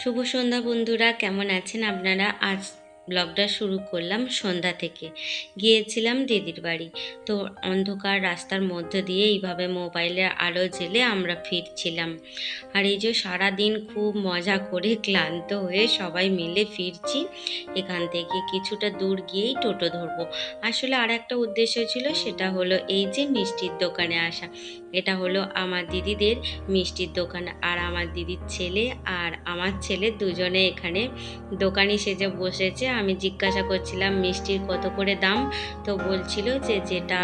শুভ সন্ধ্যা বন্ধুরা, কেমন আছেন আপনারা? আজ ব্লগটা শুরু করলাম সন্ধ্যা থেকে। গিয়েছিলাম দিদির বাড়ি। তো অন্ধকার রাস্তার মধ্যে দিয়ে এইভাবে মোবাইলের আলো জ্বেলে আমরা ফিরছিলাম। আর এই যে সারাদিন খুব মজা করে ক্লান্ত হয়ে সবাই মিলে ফিরছি। এখান থেকে কিছুটা দূর গিয়েই টোটো ধরবো। আসলে আর একটা উদ্দেশ্য ছিল, সেটা হলো এই যে মিষ্টির দোকানে আসা। এটা হলো আমার দিদিদের মিষ্টির দোকান। আর আমার দিদির ছেলে আর আমার ছেলে দুজনে এখানে দোকানি সেজে বসেছে। আমি জিজ্ঞাসা করছিলাম মিষ্টির কত করে দাম, তো বলছিল যে যেটা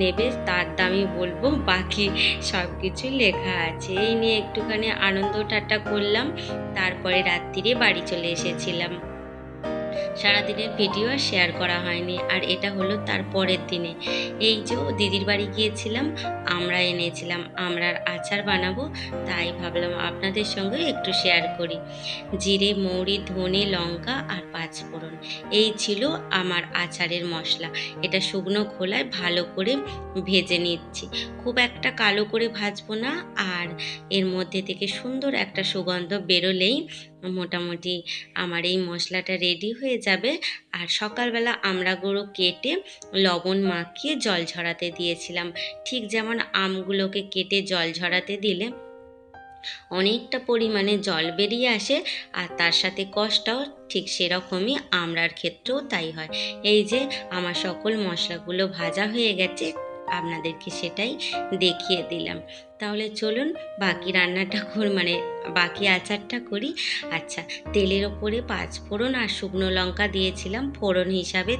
নেবে তার দামই বলবো, বাকি সব কিছু লেখা আছে। এই নিয়ে একটুখানি আনন্দ ঠাট্টা করলাম, তারপরে রাত্রিরে বাড়ি চলে এসেছিলাম। সারাদিনের ভিডিও আর শেয়ার করা হয়নি। আর এটা হলো তার পরের দিনে। এই যে দিদির বাড়ি গিয়েছিলাম, আমরা এনেছিলাম আমড়ার আচার বানাবো, তাই ভাবলাম আপনাদের সঙ্গে একটু শেয়ার করি। জিরে, মৌরি, ধনে, লঙ্কা আর পাঁচফোড়ন, এই ছিল আমার আচারের মশলা। এটা শুকনো খোলায় ভালো করে ভেজে নিচ্ছি। খুব একটা কালো করে ভাজবো না, আর এর মধ্যে থেকে সুন্দর একটা সুগন্ধ বেরোলেই মোটামুটি আমার এই মশলাটা রেডি হয়ে যাবে। আর সকালবেলা আমড়াগুলো কেটে লবণ মাখিয়ে জল ঝরাতে দিয়েছিলাম। ঠিক যেমন আমগুলোকে কেটে জল ঝরাতে দিলে অনেকটা পরিমাণে জল বেরিয়ে আসে, আর তার সাথে কষটাও ঠিক সেরকমই আমড়ার ক্ষেত্রেও তাই হয়। এই যে আমার সকল মশলাগুলো ভাজা হয়ে গেছে, আপনাদেরকে সেটাই দেখিয়ে দিলাম। তাহলে চলুন বাকি রান্নাটা বাকি আচারটা করি। আচ্ছা, তেলের ওপরে পাঁচফোড়ন আর শুকনো লঙ্কা দিয়েছিলাম ফোড়ন হিসাবে।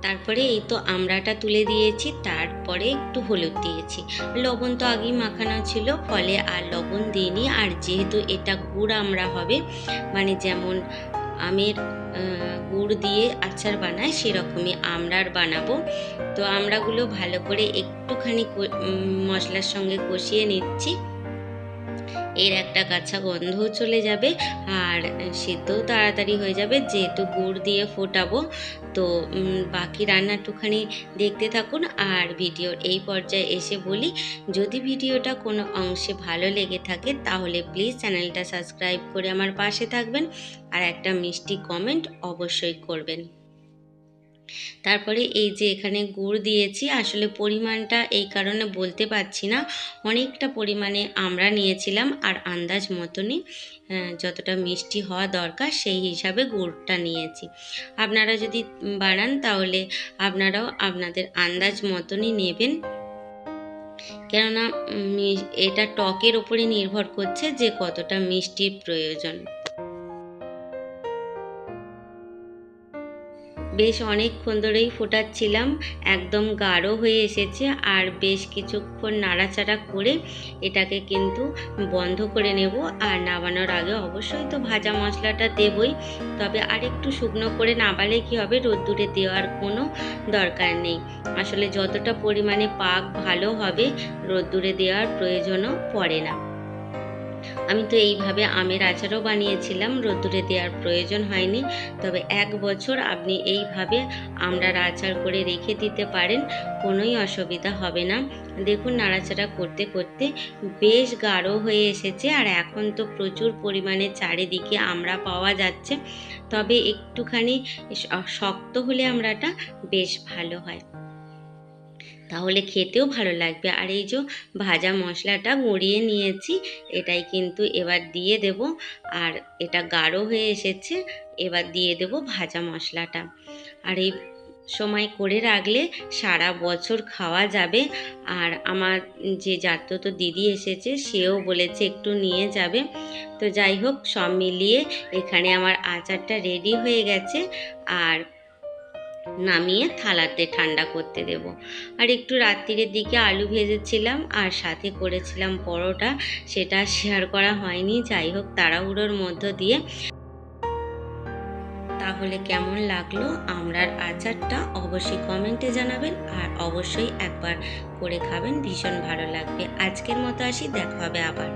তারপরে এই তো আমড়াটা তুলে দিয়েছি, তারপরে একটু হলুদ দিয়েছি। লবণ তো আগেই মাখানো ছিল, ফলে আর লবণ দিইনি। আর যেহেতু এটা গুড় আমড়া হবে, মানে যেমন আমের গুড় দিয়ে আচার বানায় সেরকমই আমড়ার বানাবো। তো আমড়াগুলো ভালো করে একটুখানি মশলার সঙ্গে কষিয়ে নিচ্ছি। এর একটা কাঁচা গন্ধও চলে যাবে, আর সিদ্ধও তাড়াতাড়ি হয়ে যাবে যেহেতু গুড় দিয়ে ফোটাবো। তো বাকি রান্নাটুখানি দেখতে থাকুন। আর ভিডিওর এই পর্যায়ে এসে বলি, যদি ভিডিওটা কোনো অংশে ভালো লেগে থাকে তাহলে প্লিজ চ্যানেলটা সাবস্ক্রাইব করে আমার পাশে থাকবেন, আর একটা মিষ্টি কমেন্ট অবশ্যই করবেন। তারপরে এই যে এখানে গুড় দিয়েছি, আসলে পরিমাণটা এই কারণে বলতে পারছি না, অনেকটা পরিমাণে আমরা নিয়েছিলাম আর আন্দাজ মতনই যতটা মিষ্টি হওয়া দরকার সেই হিসাবে গুড়টা নিয়েছি। আপনারা যদি বানান তাহলে আপনারাও আপনাদের আন্দাজ মতনই নেবেন, কেননা এটা টকের উপরে নির্ভর করছে যে কতটা মিষ্টির প্রয়োজন। বেশ অনেকক্ষণ ধরেই ফোটাচ্ছিলাম, একদম গাঢ় হয়ে এসেছে। আর বেশ কিছুক্ষণ নাড়াচাড়া করে এটাকে কিন্তু বন্ধ করে নেব। আর নামানোর আগে অবশ্যই তো ভাজা মশলাটা দেবই, তবে আর একটু শুকনো করে নামালে কী হবে, রোদ্দুরে দেওয়ার কোনো দরকার নেই। আসলে যতটা পরিমাণে পাক ভালো হবে, রোদ্দুরে দেওয়ার প্রয়োজনও পড়ে না। আমি তো এইভাবে আমের আচারও বানিয়েছিলাম, রোদ্দুরে দেওয়ার প্রয়োজন হয়নি। তবে 1 বছর আপনি এইভাবে আমড়ার আচার করে রেখে দিতে পারেন, কোনোই অসুবিধা হবে না। দেখুন নাড়াচাড়া করতে করতে বেশ গাঢ় হয়ে এসেছে। আর এখন তো প্রচুর পরিমাণে চারিদিকে আমড়া পাওয়া যাচ্ছে, তবে একটুখানি শক্ত হলে আমড়াটা বেশ ভালো হয়, তাহলে খেতেও ভালো লাগবে। আর এই যে ভাজা মশলাটা গুঁড়িয়ে নিয়েছি, এটাই কিন্তু এবার দিয়ে দেব। আর এটা গাঢ় হয়ে এসেছে, এবার দিয়ে দেব ভাজা মশলাটা। আর এই সময় করে রাখলে সারা বছর খাওয়া যাবে। আর আমার যে জাততো দিদি এসেছে, সেও বলেছে একটু নিয়ে যাবে। তো যাই হোক, সব মিলিয়ে এখানে আমার আচারটা রেডি হয়ে গেছে। আর নামিয়ে থালাতে ঠান্ডা করতে দেব। আর একটু রাত্রিরের দিকে আলু ভেজেছিলাম আর সাথে করেছিলাম পরোটা, সেটা শেয়ার করা হয়নি। যাই হোক, তাড়াহুড়োর মধ্য দিয়ে। তাহলে কেমন লাগলো আমড়ার আচারটা অবশ্যই কমেন্টে জানাবেন, আর অবশ্যই একবার করে খাবেন, ভীষণ ভালো লাগবে। আজকের মতো আসি, দেখা হবে আবার।